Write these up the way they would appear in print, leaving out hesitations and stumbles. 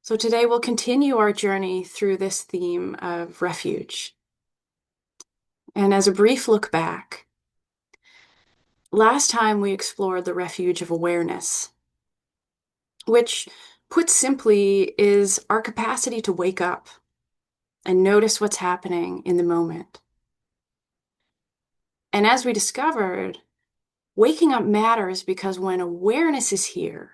So today we'll continue our journey through this theme of refuge. And as a brief look back, last time we explored the refuge of awareness, which, put simply, is our capacity to wake up and notice what's happening in the moment. And as we discovered, waking up matters because when awareness is here,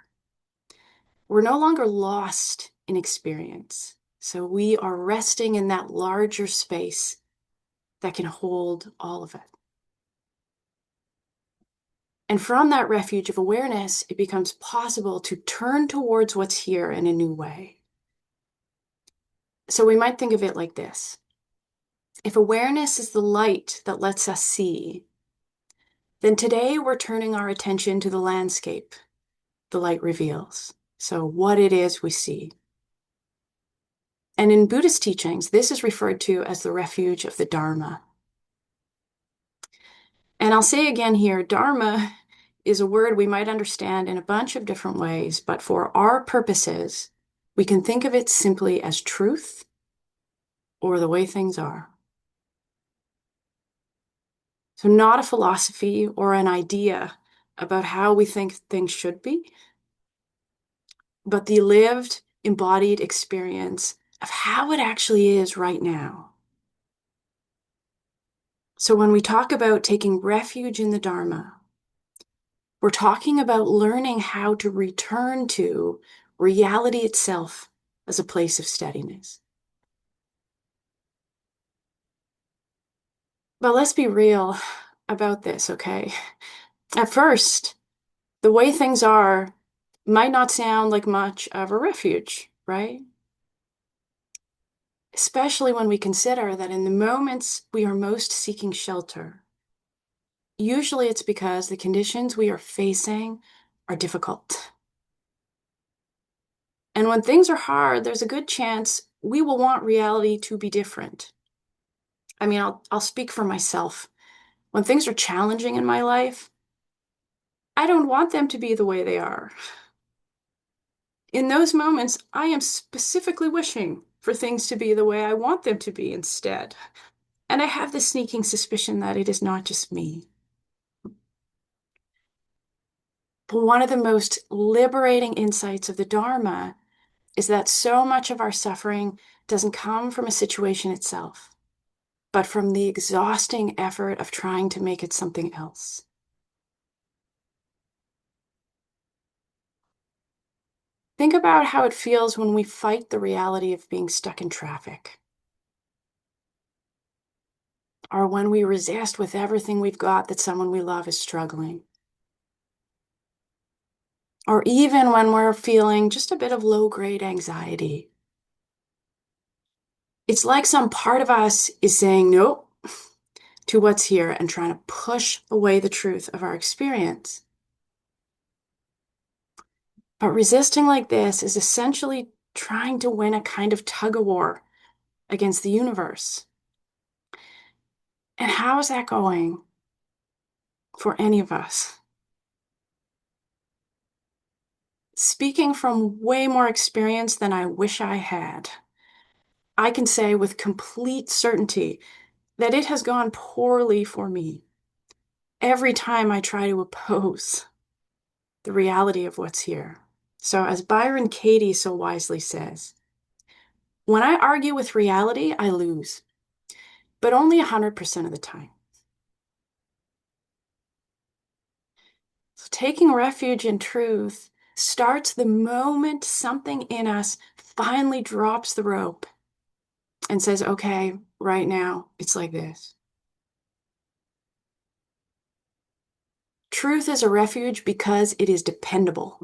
we're no longer lost in experience. So we are resting in that larger space that can hold all of it. And from that refuge of awareness, it becomes possible to turn towards what's here in a new way. So we might think of it like this. If awareness is the light that lets us see, then today we're turning our attention to the landscape the light reveals. So what it is we see. And in Buddhist teachings, this is referred to as the refuge of the Dharma. And I'll say again here, Dharma is a word we might understand in a bunch of different ways, but for our purposes, we can think of it simply as truth or the way things are. So not a philosophy or an idea about how we think things should be, but the lived, embodied experience of how it actually is right now. So when we talk about taking refuge in the Dharma, we're talking about learning how to return to reality itself as a place of steadiness. But let's be real about this, okay? At first, the way things are might not sound like much of a refuge, right? Especially when we consider that in the moments we are most seeking shelter, usually it's because the conditions we are facing are difficult. And when things are hard, there's a good chance we will want reality to be different. I mean, I'll speak for myself. When things are challenging in my life, I don't want them to be the way they are. In those moments, I am specifically wishing for things to be the way I want them to be instead. And I have the sneaking suspicion that it is not just me. But one of the most liberating insights of the Dharma is that so much of our suffering doesn't come from a situation itself, but from the exhausting effort of trying to make it something else. Think about how it feels when we fight the reality of being stuck in traffic, or when we resist with everything we've got that someone we love is struggling, or even when we're feeling just a bit of low-grade anxiety. It's like some part of us is saying nope to what's here and trying to push away the truth of our experience. But resisting like this is essentially trying to win a kind of tug-of-war against the universe. And how is that going for any of us? Speaking from way more experience than I wish I had, I can say with complete certainty that it has gone poorly for me every time I try to oppose the reality of what's here. So, as Byron Katie so wisely says, when I argue with reality, I lose, but only 100% of the time. So, taking refuge in truth starts the moment something in us finally drops the rope and says, okay, right now, it's like this. Truth is a refuge because it is dependable.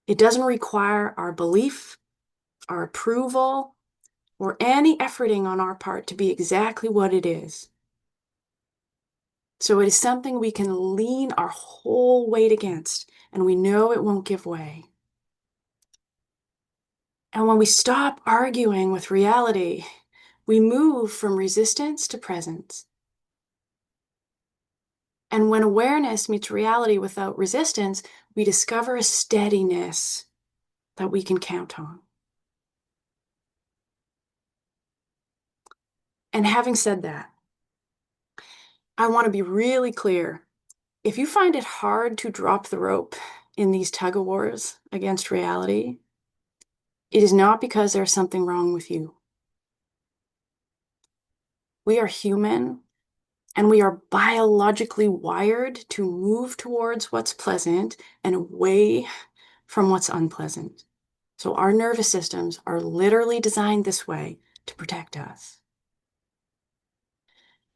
It doesn't require our belief, our approval, or any efforting on our part to be exactly what it is. So it is something we can lean our whole weight against, and we know it won't give way. And when we stop arguing with reality, we move from resistance to presence. And when awareness meets reality without resistance, we discover a steadiness that we can count on. And having said that, I want to be really clear. If you find it hard to drop the rope in these tug of wars against reality, it is not because there's something wrong with you. We are human, and we are biologically wired to move towards what's pleasant and away from what's unpleasant. So our nervous systems are literally designed this way to protect us.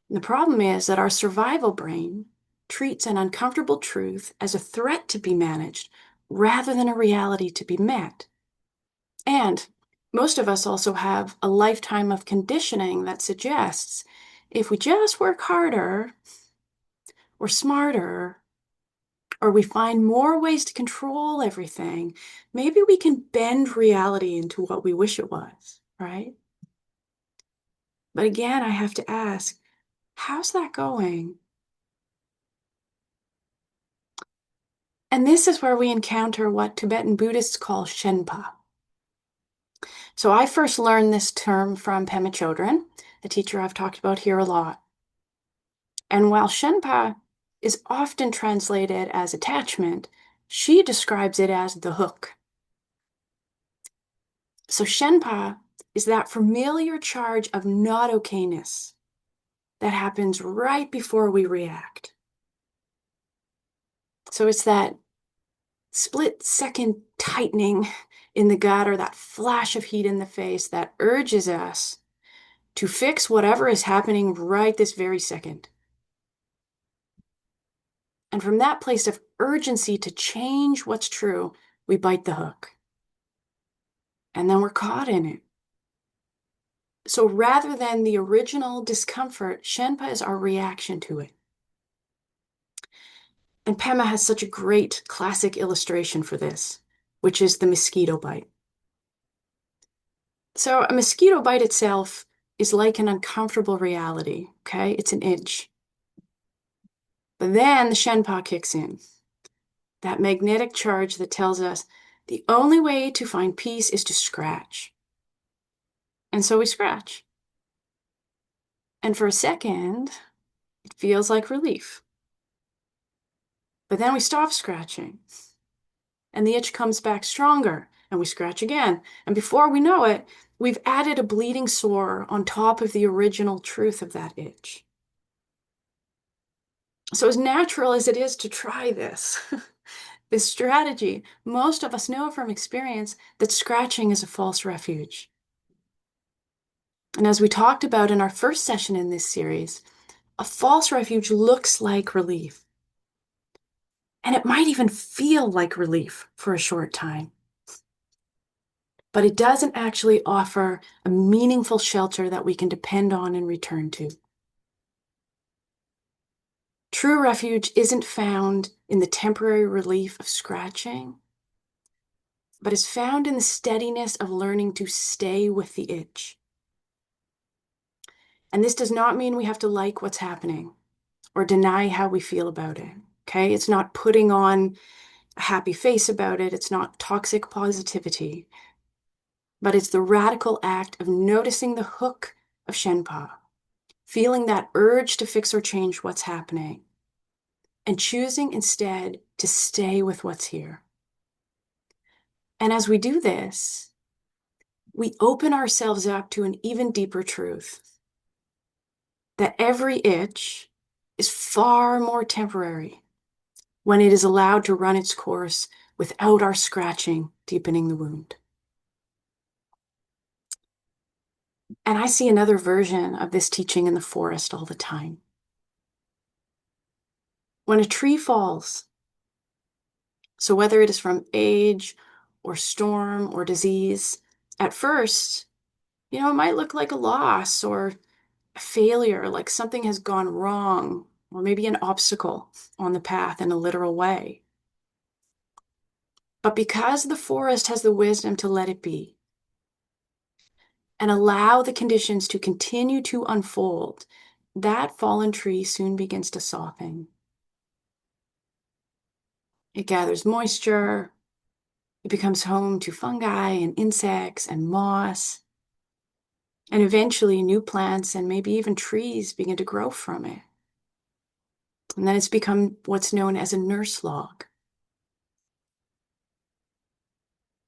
And the problem is that our survival brain treats an uncomfortable truth as a threat to be managed rather than a reality to be met. And most of us also have a lifetime of conditioning that suggests if we just work harder or smarter, or we find more ways to control everything, maybe we can bend reality into what we wish it was, right? But again, I have to ask, how's that going? And this is where we encounter what Tibetan Buddhists call shenpa. So I first learned this term from Pema Chodron, the teacher I've talked about here a lot. And while shenpa is often translated as attachment, she describes it as the hook. So shenpa is that familiar charge of not okayness that happens right before we react. So it's that split-second tightening in the gut or that flash of heat in the face that urges us to fix whatever is happening right this very second. And from that place of urgency to change what's true, we bite the hook. And then we're caught in it. So rather than the original discomfort, shenpa is our reaction to it. And Pema has such a great classic illustration for this, which is the mosquito bite. So a mosquito bite itself is like an uncomfortable reality, okay? It's an itch. But then the shenpa kicks in, that magnetic charge that tells us the only way to find peace is to scratch. And so we scratch. And for a second, it feels like relief. But then we stop scratching, and the itch comes back stronger, and we scratch again. And before we know it, we've added a bleeding sore on top of the original truth of that itch. So as natural as it is to try this, this strategy, most of us know from experience that scratching is a false refuge. And as we talked about in our first session in this series, a false refuge looks like relief. And it might even feel like relief for a short time. But it doesn't actually offer a meaningful shelter that we can depend on and return to. True refuge isn't found in the temporary relief of scratching, but is found in the steadiness of learning to stay with the itch. And this does not mean we have to like what's happening or deny how we feel about it, okay? It's not putting on a happy face about it. It's not toxic positivity, but it's the radical act of noticing the hook of shenpa, feeling that urge to fix or change what's happening, and choosing instead to stay with what's here. And as we do this, we open ourselves up to an even deeper truth that every itch is far more temporary when it is allowed to run its course without our scratching deepening the wound. And I see another version of this teaching in the forest all the time. When a tree falls, so whether it is from age or storm or disease, at first, it might look like a loss or a failure, like something has gone wrong, or maybe an obstacle on the path in a literal way. But because the forest has the wisdom to let it be and allow the conditions to continue to unfold, that fallen tree soon begins to soften. It gathers moisture, It becomes home to fungi and insects and moss. And eventually new plants and maybe even trees begin to grow from it. And then it's become what's known as a nurse log.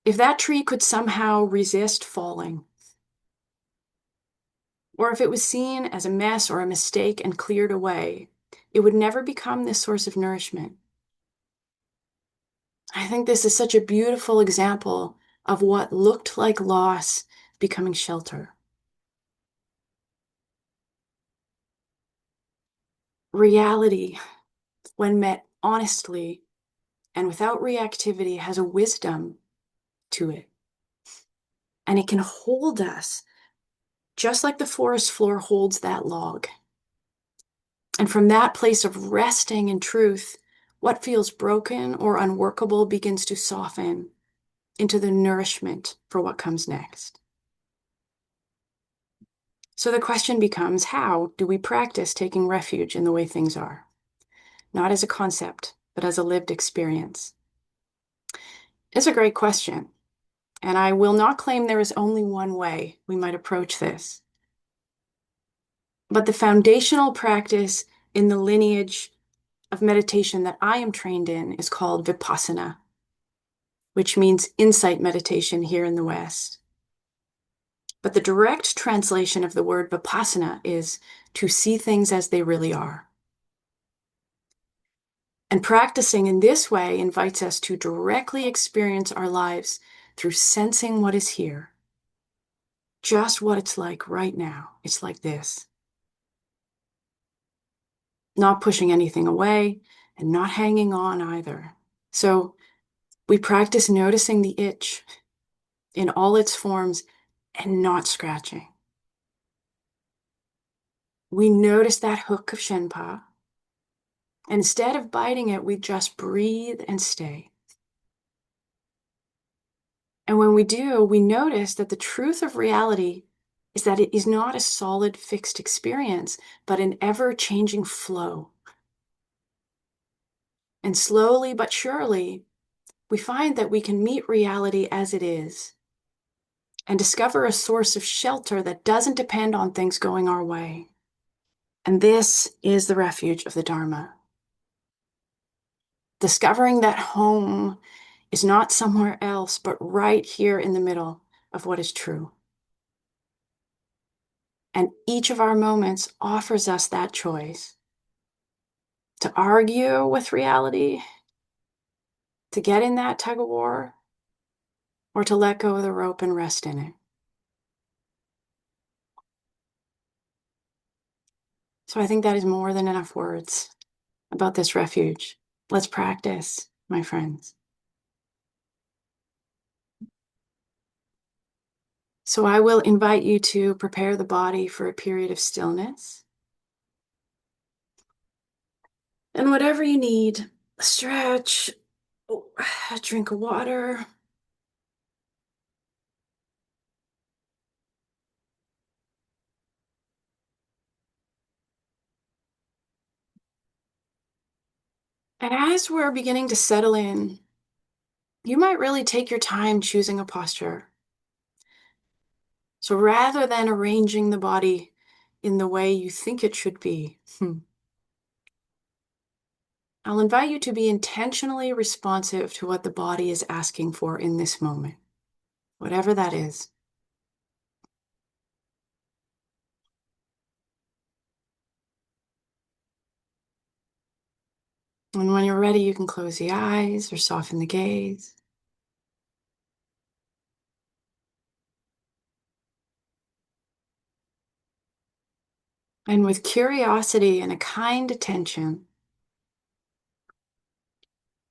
If that tree could somehow resist falling, or if it was seen as a mess or a mistake and cleared away, it would never become this source of nourishment. I think this is such a beautiful example of what looked like loss becoming shelter. Reality, when met honestly and without reactivity, has a wisdom to it. And it can hold us just like the forest floor holds that log. And from that place of resting in truth, what feels broken or unworkable begins to soften into the nourishment for what comes next. So the question becomes, how do we practice taking refuge in the way things are? Not as a concept, but as a lived experience. It's a great question, and I will not claim there is only one way we might approach this. But the foundational practice in the lineage of meditation that I am trained in is called vipassana, which means insight meditation here in the West. But the direct translation of the word vipassana is to see things as they really are. And practicing in this way invites us to directly experience our lives through sensing what is here, just what it's like right now. It's like this. Not pushing anything away and not hanging on either. So we practice noticing the itch in all its forms and not scratching. We notice that hook of shenpa. And instead of biting it, we just breathe and stay. And when we do, we notice that the truth of reality is that it is not a solid, fixed experience, but an ever-changing flow. And slowly but surely, we find that we can meet reality as it is and discover a source of shelter that doesn't depend on things going our way. And this is the refuge of the Dharma. Discovering that home is not somewhere else, but right here in the middle of what is true. And each of our moments offers us that choice to argue with reality, to get in that tug of war, or to let go of the rope and rest in it. So I think that is more than enough words about this refuge. Let's practice, my friends. So I will invite you to prepare the body for a period of stillness. And whatever you need, stretch, a drink of water. And as we're beginning to settle in, you might really take your time choosing a posture. So rather than arranging the body in the way you think it should be, I'll invite you to be intentionally responsive to what the body is asking for in this moment, whatever that is. And when you're ready, you can close the eyes or soften the gaze. And with curiosity and a kind attention,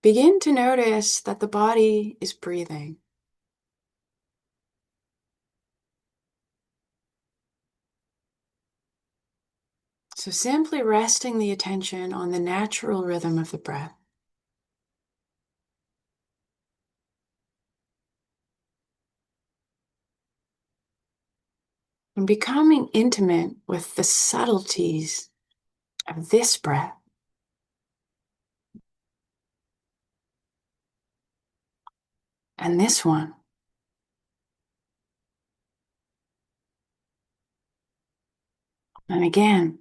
begin to notice that the body is breathing. So simply resting the attention on the natural rhythm of the breath. And becoming intimate with the subtleties of this breath. and this one. And again.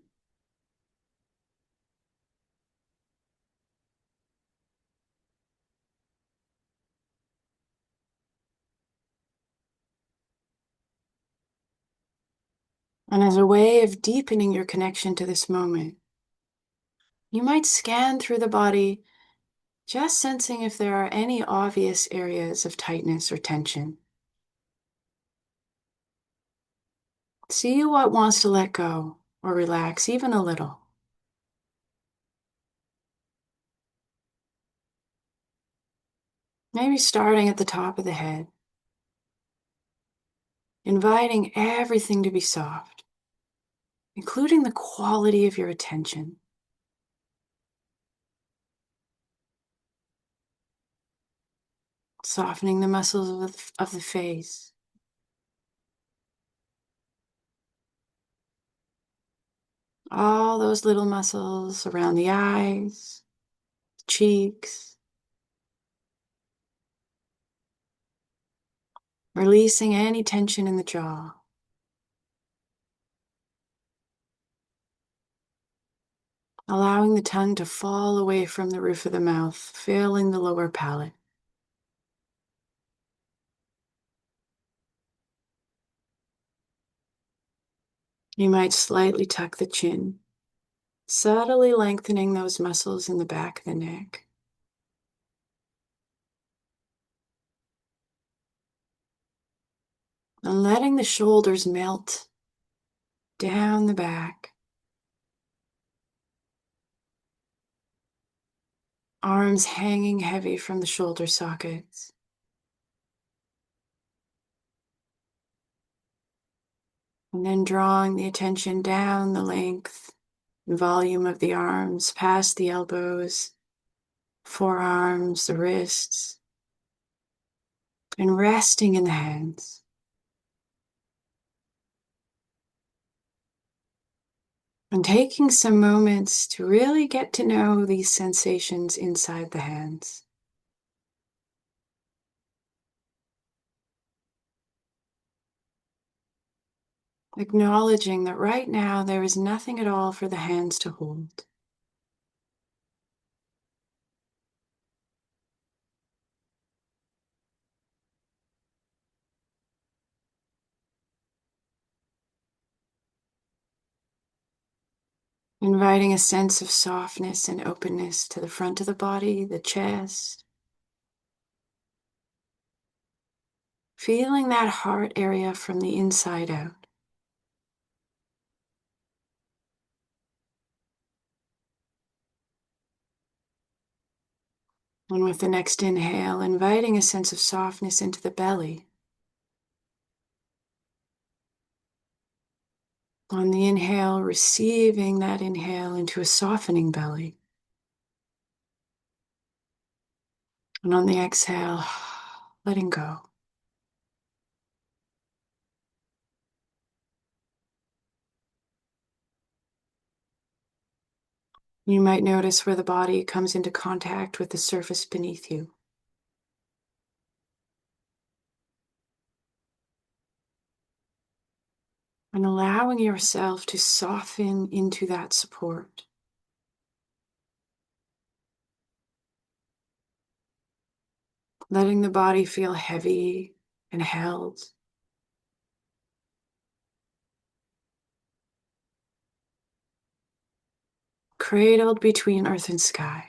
And as a way of deepening your connection to this moment, you might scan through the body, just sensing if there are any obvious areas of tightness or tension. See what wants to let go or relax even a little. Maybe starting at the top of the head, inviting everything to be soft, including the quality of your attention. Softening the muscles of the face. All those little muscles around the eyes, cheeks. Releasing any tension in the jaw. Allowing the tongue to fall away from the roof of the mouth, filling the lower palate. You might slightly tuck the chin, subtly lengthening those muscles in the back of the neck. And letting the shoulders melt down the back. Arms hanging heavy from the shoulder sockets. And then drawing the attention down the length and volume of the arms, past the elbows, forearms, the wrists, and resting in the hands. And taking some moments to really get to know these sensations inside the hands. Acknowledging that right now there is nothing at all for the hands to hold. Inviting a sense of softness and openness to the front of the body, the chest. Feeling that heart area from the inside out. And with the next inhale, inviting a sense of softness into the belly. On the inhale, receiving that inhale into a softening belly. And on the exhale, letting go. You might notice where the body comes into contact with the surface beneath you. And allowing yourself to soften into that support. Letting the body feel heavy and held. Cradled between earth and sky.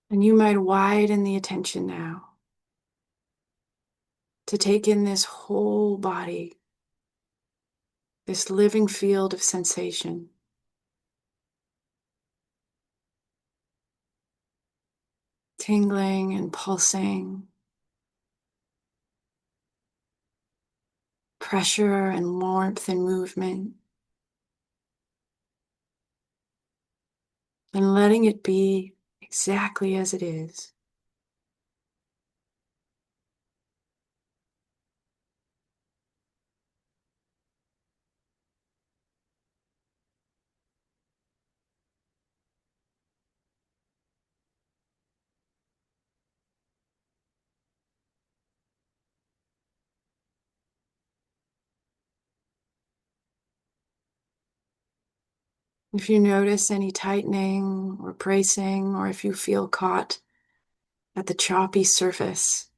And you might widen the attention now to take in this whole body, this living field of sensation. Tingling and pulsing. Pressure and warmth and movement. And letting it be exactly as it is. If you notice any tightening or bracing, or if you feel caught at the choppy surface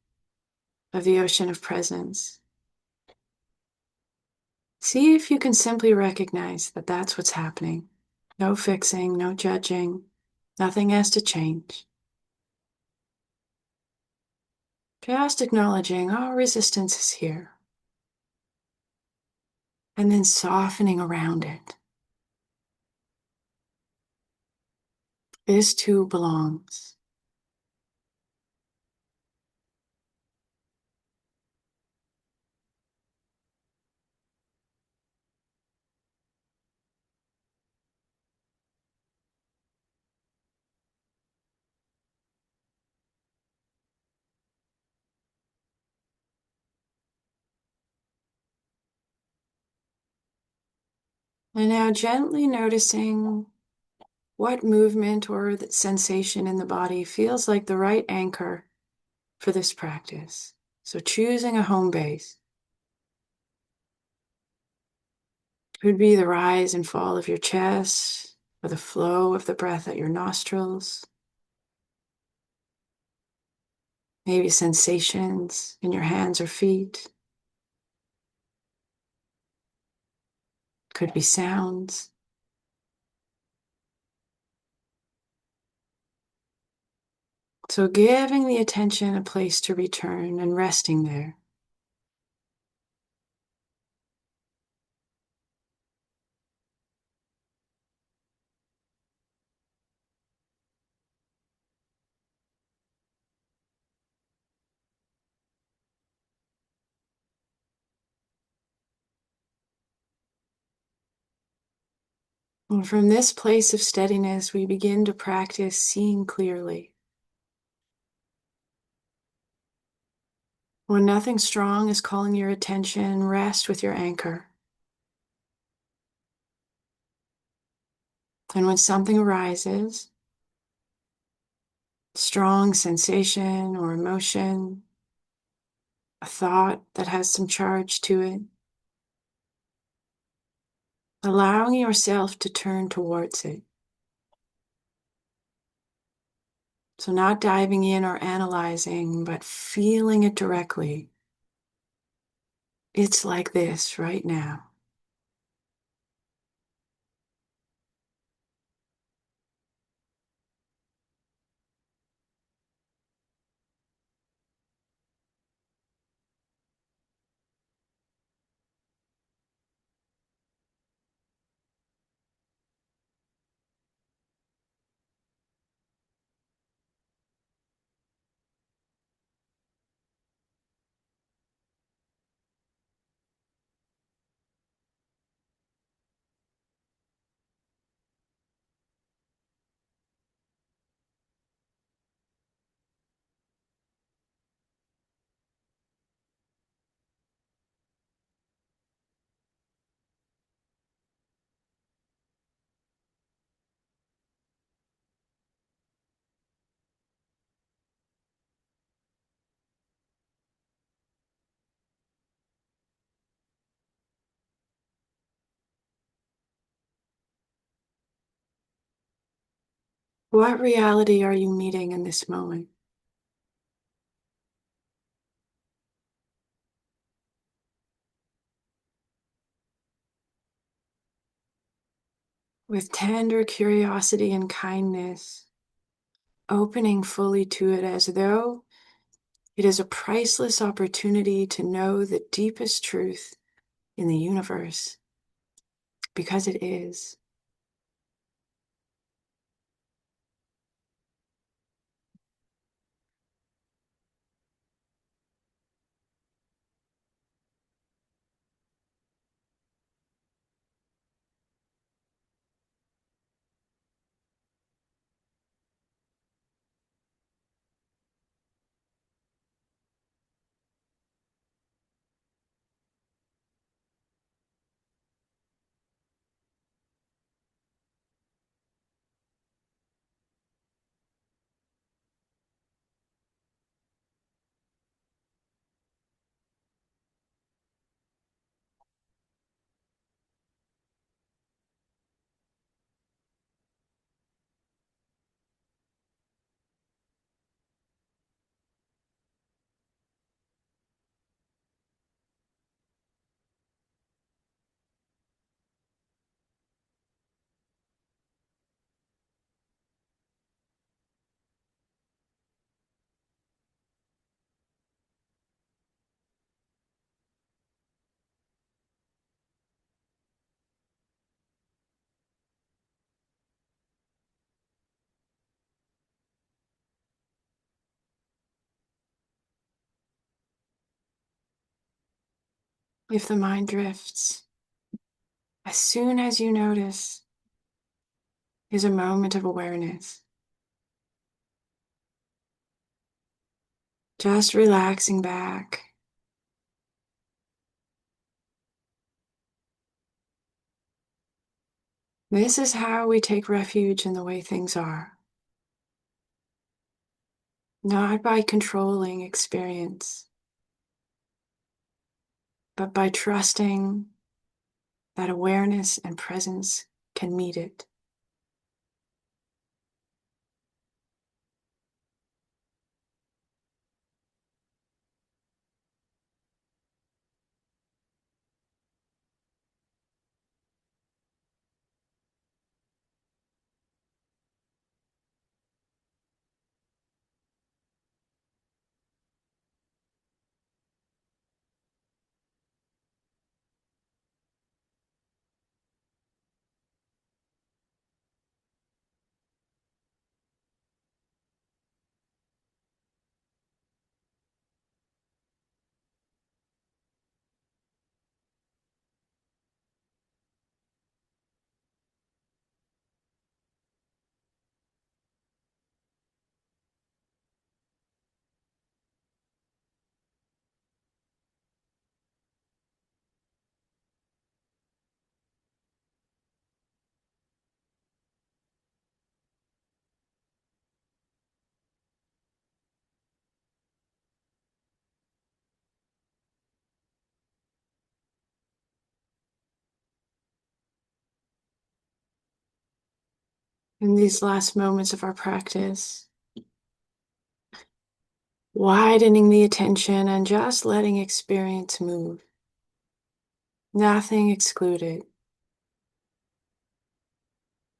of the ocean of presence, see if you can simply recognize that that's what's happening. No fixing, no judging, nothing has to change. Just acknowledging, oh, resistance is here. And then softening around it. This too belongs. And now gently noticing what movement or that sensation in the body feels like the right anchor for this practice. So choosing a home base. Could be the rise and fall of your chest, or the flow of the breath at your nostrils. Maybe sensations in your hands or feet. Could be sounds. So giving the attention a place to return and resting there. And from this place of steadiness, we begin to practice seeing clearly. When nothing strong is calling your attention, rest with your anchor. And when something arises, strong sensation or emotion, a thought that has some charge to it, allowing yourself to turn towards it. So not diving in or analyzing, but feeling it directly. It's like this right now. What reality are you meeting in this moment? With tender curiosity and kindness, opening fully to it as though it is a priceless opportunity to know the deepest truth in the universe, because it is. If the mind drifts, as soon as you notice, is a moment of awareness. Just relaxing back. This is how we take refuge in the way things are. Not by controlling experience, but by trusting that awareness and presence can meet it. In these last moments of our practice, widening the attention and just letting experience move. Nothing excluded.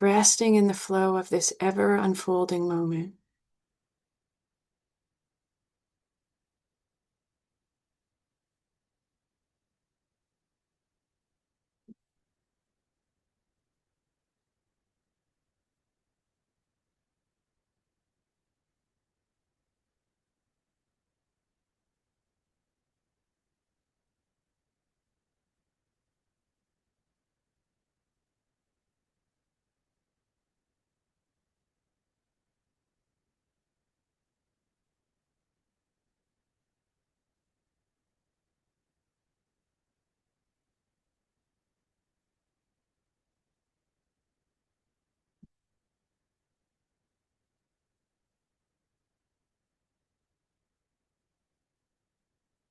Resting in the flow of this ever unfolding moment.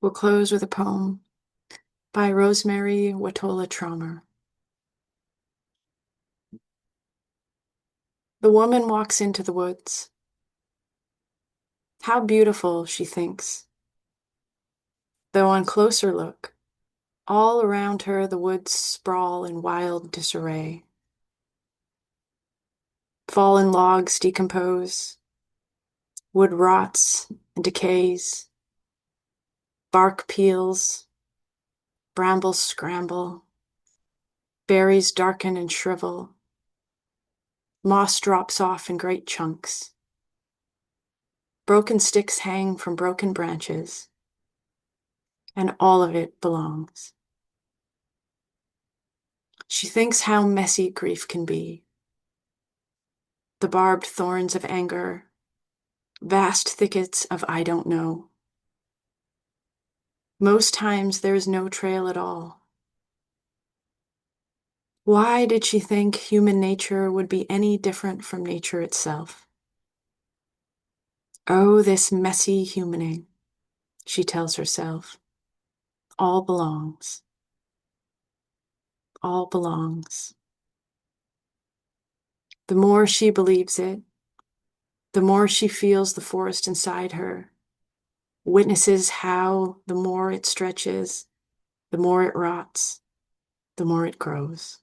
We'll close with a poem by Rosemary Watola Trommer. The woman walks into the woods. How beautiful, she thinks. Though on closer look, all around her the woods sprawl in wild disarray. Fallen logs decompose, wood rots and decays, bark peels, brambles scramble, berries darken and shrivel, moss drops off in great chunks. Broken sticks hang from broken branches, and all of it belongs. She thinks how messy grief can be. The barbed thorns of anger, vast thickets of I don't know. Most times there is no trail at all. Why did she think human nature would be any different from nature itself? Oh, this messy humaning, she tells herself. All belongs. All belongs. The more she believes it, the more she feels the forest inside her, witnesses how the more it stretches, the more it rots, the more it grows.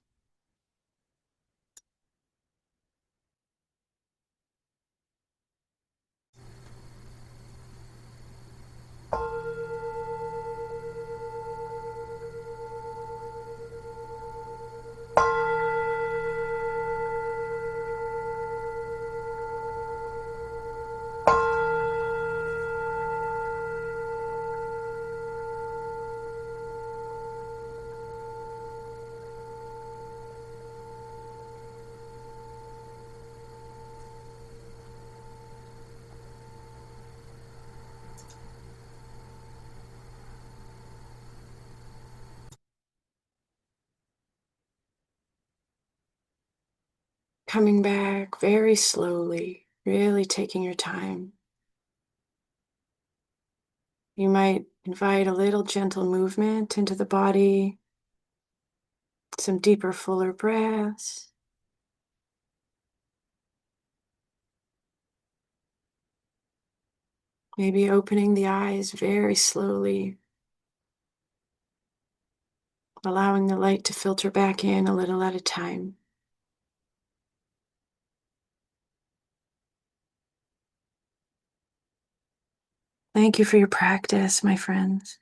Coming back very slowly, really taking your time. You might invite a little gentle movement into the body, some deeper, fuller breaths. Maybe opening the eyes very slowly, allowing the light to filter back in a little at a time. Thank you for your practice, my friends.